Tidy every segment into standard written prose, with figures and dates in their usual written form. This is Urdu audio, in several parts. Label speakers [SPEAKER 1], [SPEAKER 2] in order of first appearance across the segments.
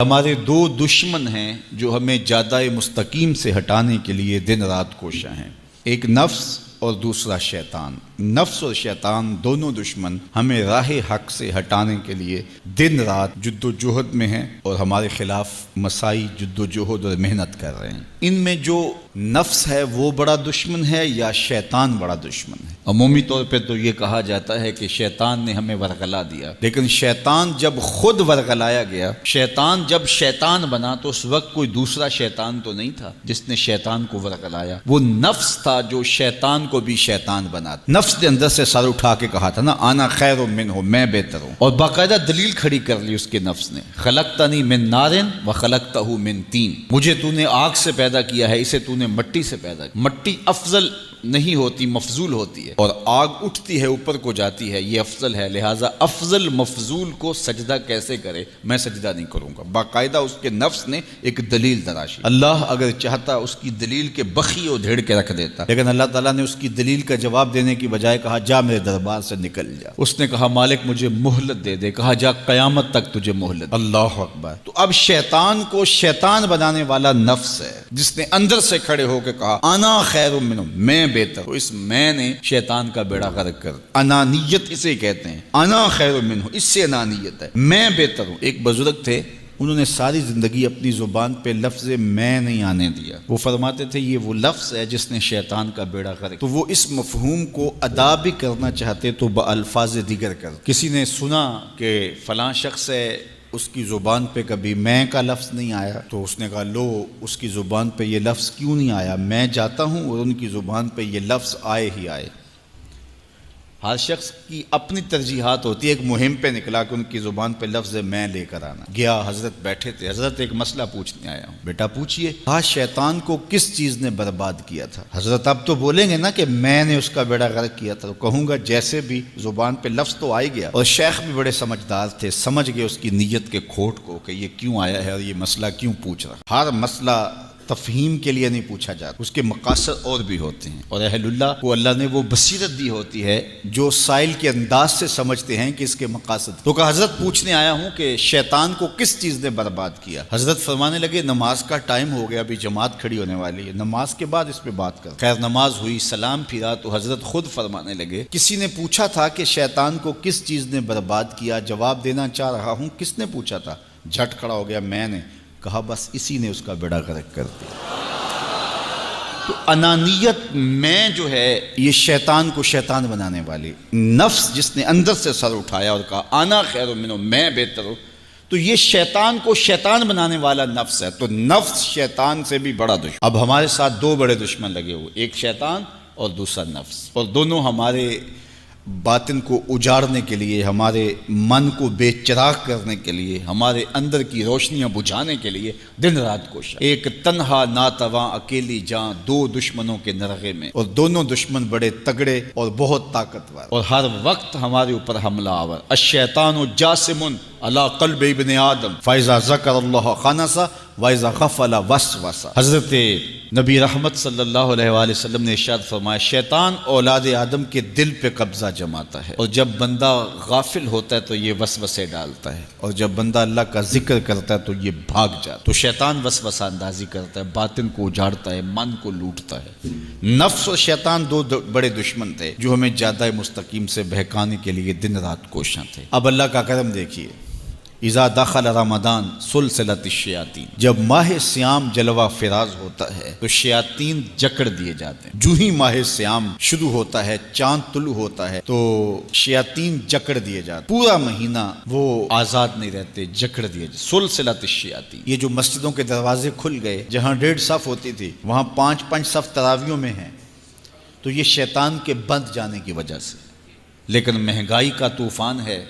[SPEAKER 1] ہمارے دو دشمن ہیں جو ہمیں جادہ مستقیم سے ہٹانے کے لیے دن رات کوشاں ہیں، ایک نفس اور دوسرا شیطان۔ نفس اور شیطان دونوں دشمن ہمیں راہ حق سے ہٹانے کے لیے دن رات جد و جہد میں ہیں اور ہمارے خلاف مساعی جد و جہد اور محنت کر رہے ہیں۔ ان میں جو نفس ہے وہ بڑا دشمن ہے یا شیطان بڑا دشمن ہے؟ عمومی طور پہ تو یہ کہا جاتا ہے کہ شیطان نے ہمیں ورغلا دیا، لیکن شیطان جب خود ورغلایا گیا، شیطان جب شیطان بنا تو اس وقت کوئی دوسرا شیطان تو نہیں تھا جس نے شیطان کو ورغلایا، وہ نفس تھا جو شیطان کو بھی شیطان بنا۔ نفس نے اندر سے سر اٹھا کے کہا تھا نا، انا خیر منہ، میں بہتر ہوں، اور باقاعدہ دلیل کھڑی کر لی اس کے نفس نے، خلقتنی من نار وخلقتہ من طین، مجھے تو نے آگ سے پیدا کیا ہے، اسے تو نے مٹی سے پیدا کیا۔ مٹی افضل نہیں ہوتی، مفضول ہوتی ہے، اور آگ اٹھتی ہے اوپر کو جاتی ہے، یہ افضل ہے، لہٰذا افضل مفضول کو سجدہ کیسے کرے؟ میں سجدہ نہیں کروں گا۔ باقاعدہ اس کے نفس نے ایک دلیل تراشی۔ اللہ اگر چاہتا اس کی دلیل کے بخی و دھیڑ کے رکھ دیتا، لیکن اللہ تعالیٰ نے اس کی دلیل کا جواب دینے کی بجائے کہا جا میرے دربار سے نکل جا۔ اس نے کہا مالک مجھے مہلت دے دے، کہا جا قیامت تک تجھے مہلت۔ اللہ اکبر۔ تو اب شیطان کو شیطان بنانے والا نفس ہے جس نے اندر سے کھڑے ہو کے کہا انا خیر منہ، میں بہتر ہوں۔ اس میں نے شیطان کا بیڑا غرق کر، انانیت اسے کہتے ہیں، انا خیر منہ، اس سے انانیت ہے، میں بہتر ہوں۔ ایک بزرگ تھے، انہوں نے ساری زندگی اپنی زبان پہ لفظ میں نہیں آنے دیا۔ وہ فرماتے تھے یہ وہ لفظ ہے جس نے شیطان کا بیڑا غرق۔ تو وہ اس مفہوم کو ادا بھی کرنا چاہتے تو بالفاظ دیگر کر۔ کسی نے سنا کہ فلاں شخص ہے، اس کی زبان پہ کبھی میں کا لفظ نہیں آیا، تو اس نے کہا لو اس کی زبان پہ یہ لفظ کیوں نہیں آیا؟ میں جاتا ہوں اور ان کی زبان پہ یہ لفظ آئے ہی آئے۔ ہر شخص کی اپنی ترجیحات ہوتی ہے۔ ایک مہم پہ نکلا کہ ان کی زبان پہ لفظ میں لے کر آنا۔ گیا، حضرت بیٹھے تھے، حضرت ایک مسئلہ پوچھنے آیا ہوں۔ بیٹا پوچھئے۔ کہا شیطان کو کس چیز نے برباد کیا تھا؟ حضرت اب تو بولیں گے نا کہ میں نے اس کا بیڑا غرق کیا تھا، تو کہوں گا جیسے بھی زبان پہ لفظ تو آئی گیا، اور شیخ بھی بڑے سمجھدار تھے، سمجھ گئے اس کی نیت کے کھوٹ کو کہ یہ کیوں آیا ہے اور یہ مسئلہ کیوں پوچھ رہا۔ ہر مسئلہ تفہیم کے لیے نہیں پوچھا جاتا، اس کے مقاصد اور بھی ہوتے ہیں، اور اہل اللہ کو اللہ نے وہ بصیرت دی ہوتی ہے جو سائل کے انداز سے سمجھتے ہیں کہ اس کے مقاصد۔ تو کہا حضرت پوچھنے آیا ہوں کہ شیطان کو کس چیز نے برباد کیا؟ حضرت فرمانے لگے نماز کا ٹائم ہو گیا، ابھی جماعت کھڑی ہونے والی ہے، نماز کے بعد اس پہ بات کر۔ خیر نماز ہوئی، سلام پھرا تو حضرت خود فرمانے لگے کسی نے پوچھا تھا کہ شیطان کو کس چیز نے برباد کیا؟ جواب دینا چاہ رہا ہوں کس نے پوچھا تھا؟ جھٹ کھڑا ہو گیا میں نے۔ کہا بس اسی نے اس کا بیڑا غرق کر دیا۔ تو انانیت میں جو ہے یہ شیطان کو شیطان بنانے والی، نفس جس نے اندر سے سر اٹھایا اور کہا انا خیر منہ، میں بہتر ہوں، تو یہ شیطان کو شیطان بنانے والا نفس ہے۔ تو نفس شیطان سے بھی بڑا دشمن۔ اب ہمارے ساتھ دو بڑے دشمن لگے ہوئے، ایک شیطان اور دوسرا نفس، اور دونوں ہمارے باطن کو اجاڑنے کے لیے، ہمارے من کو بے چراغ کرنے کے لیے، ہمارے اندر کی روشنیاں بجھانے کے لیے دن رات کوشاں۔ ایک تنہا ناتواں اکیلی جاں، دو دشمنوں کے نرغے میں، اور دونوں دشمن بڑے تگڑے اور بہت طاقتور، اور ہر وقت ہمارے اوپر حملہ آور۔ الشیطان جاسم علی قلب ابن آدم فاذا ذکر اللہ خنس واذا غفل وسوس۔ حضرت نبی رحمت صلی اللہ علیہ وآلہ وسلم نے ارشاد فرمایا شیطان اولاد آدم کے دل پہ قبضہ جماتا ہے، اور جب بندہ غافل ہوتا ہے تو یہ وسوسے ڈالتا ہے، اور جب بندہ اللہ کا ذکر کرتا ہے تو یہ بھاگ جاتا ہے۔ تو شیطان وسوسہ اندازی کرتا ہے، باطن کو اجاڑتا ہے، من کو لوٹتا ہے۔ نفس اور شیطان دو بڑے دشمن تھے جو ہمیں جادہ مستقیم سے بہکانے کے لیے دن رات کوشاں تھے۔ اب اللہ کا کرم دیکھیے، اذا دخل رمضان سلسلت الشیاطین، جب ماہ سیام جلوہ فراز ہوتا ہے تو شیاطین جکڑ دیے جاتے ہیں۔ جو ہی ماہ سیام شروع ہوتا ہے، چاند طلوع ہوتا ہے تو شیاطین جکڑ دیے جاتے ہیں، پورا مہینہ وہ آزاد نہیں رہتے، جکڑ دیے جاتے۔ سلسلت الشیاطین، یہ جو مسجدوں کے دروازے کھل گئے، جہاں 1.5 صف ہوتی تھی وہاں 5 صف تراویحوں میں ہیں، تو یہ شیطان کے بند جانے کی وجہ سے۔ لیکن مہنگائی کا طوفان ہے،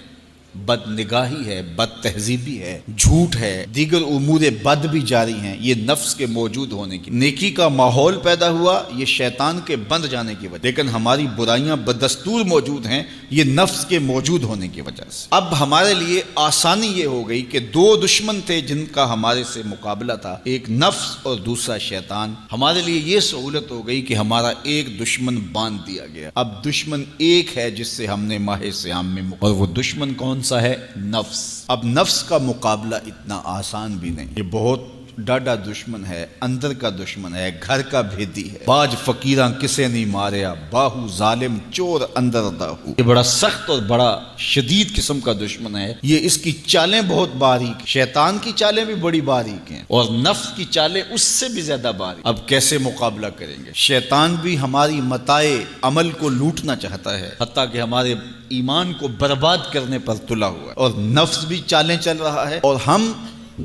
[SPEAKER 1] بد نگاہی ہے، بد تہذیبی ہے، جھوٹ ہے، دیگر امور بد بھی جاری ہیں، یہ نفس کے موجود ہونے کی، نیکی کا ماحول پیدا ہوا یہ شیطان کے بند جانے کی وجہ، لیکن ہماری برائیاں بدستور موجود ہیں یہ نفس کے موجود ہونے کی وجہ سے۔ اب ہمارے لیے آسانی یہ ہو گئی کہ دو دشمن تھے جن کا ہمارے سے مقابلہ تھا، ایک نفس اور دوسرا شیطان۔ ہمارے لیے یہ سہولت ہو گئی کہ ہمارا ایک دشمن باندھ دیا گیا، اب دشمن ایک ہے جس سے ہم نے ماہ سیام میں اور وہ دشمن کون کون سا ہے؟ نفس۔ اب نفس کا مقابلہ اتنا آسان بھی نہیں، یہ بہت ڈاڈا دشمن ہے، اندر کا دشمن ہے، گھر کا بھیدی ہے۔ باج فقیراں کسے نہیں ماریا، باہو ظالم چور اندر داہو۔ یہ بڑا سخت اور بڑا شدید قسم کا دشمن ہے۔ یہ اس کی چالیں بہت باریک، شیطان کی چالیں بھی بڑی باریک ہیں اور نفس کی چالیں اس سے بھی زیادہ باریک۔ اب کیسے مقابلہ کریں گے؟ شیطان بھی ہماری متاع عمل کو لوٹنا چاہتا ہے، حتیٰ کہ ہمارے ایمان کو برباد کرنے پر تلا ہوا ہے، اور نفس بھی چالیں چل رہا ہے، اور ہم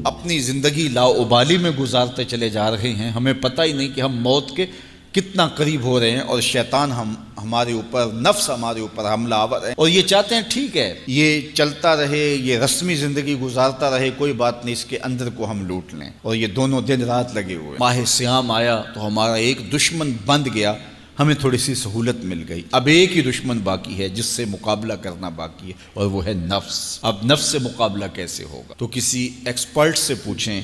[SPEAKER 1] اپنی زندگی لاؤبالی میں گزارتے چلے جا رہے ہیں۔ ہمیں پتہ ہی نہیں کہ ہم موت کے کتنا قریب ہو رہے ہیں، اور شیطان ہمارے اوپر، نفس ہمارے اوپر حملہ آور ہے، اور یہ چاہتے ہیں ٹھیک ہے یہ چلتا رہے، یہ رسمی زندگی گزارتا رہے، کوئی بات نہیں، اس کے اندر کو ہم لوٹ لیں۔ اور یہ دونوں دن رات لگے ہوئے۔ ماہ سیام آیا تو ہمارا ایک دشمن بند گیا، ہمیں تھوڑی سی سہولت مل گئی۔ اب ایک ہی دشمن باقی ہے جس سے مقابلہ کرنا باقی ہے، اور وہ ہے نفس۔ اب نفس سے مقابلہ کیسے ہوگا؟ تو کسی ایکسپرٹ سے پوچھیں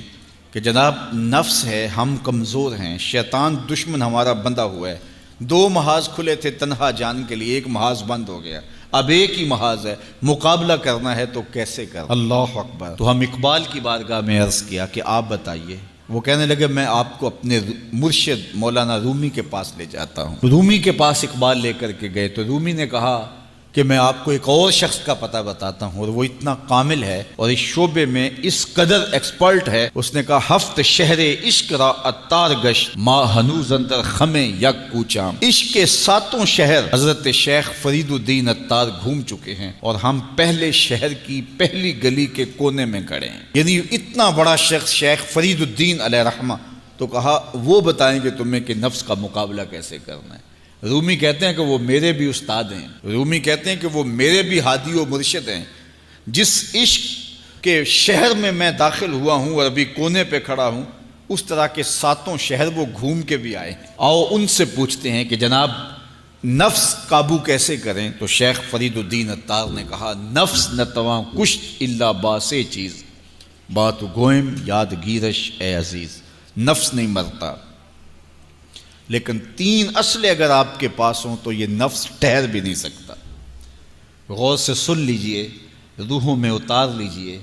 [SPEAKER 1] کہ جناب نفس ہے، ہم کمزور ہیں، شیطان دشمن ہمارا بندہ ہوا ہے، 2 محاذ کھلے تھے تنہا جان کے لیے، ایک محاذ بند ہو گیا، اب ایک ہی محاذ ہے، مقابلہ کرنا ہے تو کیسے کرنا؟ اللہ اکبر۔ تو ہم اقبال کی بارگاہ میں عرض کیا کہ آپ بتائیے۔ وہ کہنے لگے میں آپ کو اپنے مرشد مولانا رومی کے پاس لے جاتا ہوں۔ رومی کے پاس اقبال لے کر کے گئے تو رومی نے کہا کہ میں آپ کو ایک اور شخص کا پتہ بتاتا ہوں، اور وہ اتنا کامل ہے اور اس شعبے میں اس قدر ایکسپرٹ ہے۔ اس نے کہا ہفت شہر عشق را اتار گشت، ما ہنوز اندر خمیں یک کوچام۔ عشق کے 7 شہر حضرت شیخ فرید الدین اتار گھوم چکے ہیں، اور ہم پہلے شہر کی پہلی گلی کے کونے میں کھڑے ہیں۔ یعنی اتنا بڑا شخص شیخ فرید الدین علیہ رحمہ، تو کہا وہ بتائیں گے تمہیں کہ نفس کا مقابلہ کیسے کرنا ہے۔ رومی کہتے ہیں کہ وہ میرے بھی استاد ہیں، رومی کہتے ہیں کہ وہ میرے بھی ہادی و مرشد ہیں۔ جس عشق کے شہر میں میں داخل ہوا ہوں اور ابھی کونے پہ کھڑا ہوں، اس طرح کے 7 شہر وہ گھوم کے بھی آئے ہیں۔ آؤ ان سے پوچھتے ہیں کہ جناب نفس قابو کیسے کریں؟ تو شیخ فرید الدین اتار نے کہا نفس نتواں کشت الا باسے چیز، بات گوئم یاد گیرش اے عزیز۔ نفس نہیں مرتا، لیکن 3 اسلحے اگر آپ کے پاس ہوں تو یہ نفس ٹھہر بھی نہیں سکتا۔ غور سے سن لیجئے، روحوں میں اتار لیجئے،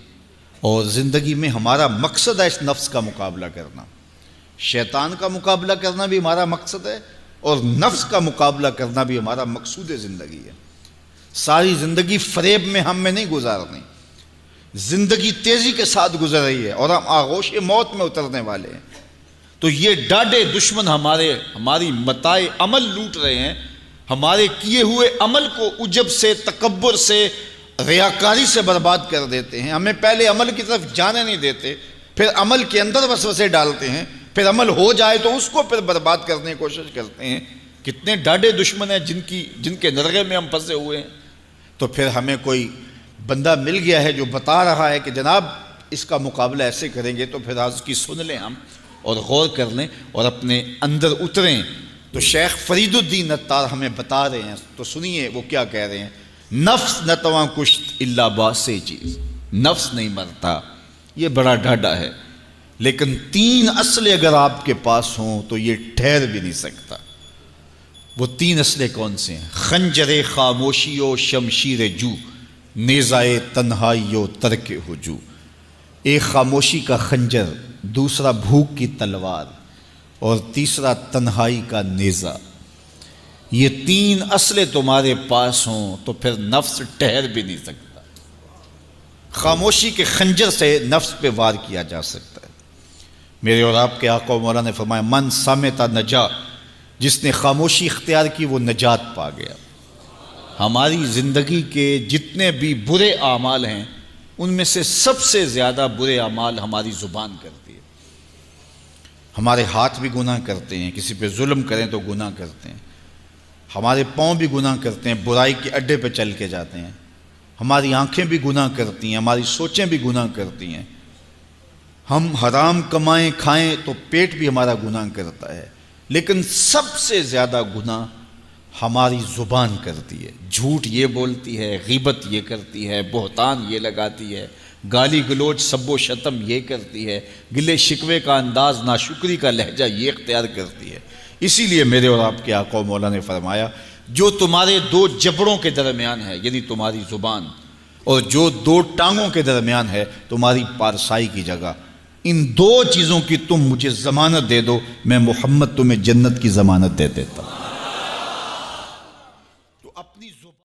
[SPEAKER 1] اور زندگی میں ہمارا مقصد ہے اس نفس کا مقابلہ کرنا۔ شیطان کا مقابلہ کرنا بھی ہمارا مقصد ہے، اور نفس کا مقابلہ کرنا بھی ہمارا مقصود زندگی ہے۔ ساری زندگی فریب میں ہم میں نہیں گزارنی، زندگی تیزی کے ساتھ گزر رہی ہے اور ہم آغوش موت میں اترنے والے ہیں۔ تو یہ ڈاڈے دشمن ہماری متاع عمل لوٹ رہے ہیں، ہمارے کیے ہوئے عمل کو عجب سے، تکبر سے، ریاکاری سے برباد کر دیتے ہیں۔ ہمیں پہلے عمل کی طرف جانے نہیں دیتے، پھر عمل کے اندر وسوسے ڈالتے ہیں، پھر عمل ہو جائے تو اس کو پھر برباد کرنے کی کوشش کرتے ہیں۔ کتنے ڈاڈے دشمن ہیں جن کے نرغے میں ہم پھنسے ہوئے ہیں۔ تو پھر ہمیں کوئی بندہ مل گیا ہے جو بتا رہا ہے کہ جناب اس کا مقابلہ ایسے کریں گے، تو پھر آج کی سن لیں ہم اور غور کر لیں اور اپنے اندر اتریں۔ تو شیخ فرید الدین اتار ہمیں بتا رہے ہیں، تو سنیے وہ کیا کہہ رہے ہیں۔ نفس نتواں کشت الا باسے چیز، نفس نہیں مرتا، یہ بڑا ڈاڈا ہے، لیکن 3 اسلحے اگر آپ کے پاس ہوں تو یہ ٹھہر بھی نہیں سکتا۔ وہ 3 اسلحے کون سے ہیں؟ خنجر خاموشی و شمشیر جو، نیزائے تنہائی و ترک ہجو۔ ایک خاموشی کا خنجر، دوسرا بھوک کی تلوار، اور تیسرا تنہائی کا نیزہ۔ یہ 3 اسلحے تمہارے پاس ہوں تو پھر نفس ٹھہر بھی نہیں سکتا۔ خاموشی کے خنجر سے نفس پہ وار کیا جا سکتا ہے۔ میرے اور آپ کے آقا و مولا نے فرمایا من صامت نجا، جس نے خاموشی اختیار کی وہ نجات پا گیا۔ ہماری زندگی کے جتنے بھی برے اعمال ہیں ان میں سے سب سے زیادہ برے اعمال ہماری زبان کرتی ہے۔ ہمارے ہاتھ بھی گناہ کرتے ہیں، کسی پہ ظلم کریں تو گناہ کرتے ہیں، ہمارے پاؤں بھی گناہ کرتے ہیں، برائی کے اڈے پہ چل کے جاتے ہیں، ہماری آنکھیں بھی گناہ کرتی ہیں، ہماری سوچیں بھی گناہ کرتی ہیں، ہم حرام کمائیں کھائیں تو پیٹ بھی ہمارا گناہ کرتا ہے، لیکن سب سے زیادہ گناہ ہماری زبان کرتی ہے۔ جھوٹ یہ بولتی ہے، غیبت یہ کرتی ہے، بہتان یہ لگاتی ہے، گالی گلوچ سب و شتم یہ کرتی ہے، گلے شکوے کا انداز، ناشکری کا لہجہ یہ اختیار کرتی ہے۔ اسی لیے میرے اور آپ کے آقا و مولا نے فرمایا جو تمہارے 2 جبڑوں کے درمیان ہے، یعنی تمہاری زبان، اور جو دو ٹانگوں کے درمیان ہے تمہاری پارسائی کی جگہ، ان دو چیزوں کی تم مجھے ضمانت دے دو، میں محمد تمہیں جنت کی ضمانت دے دیتا ہوں۔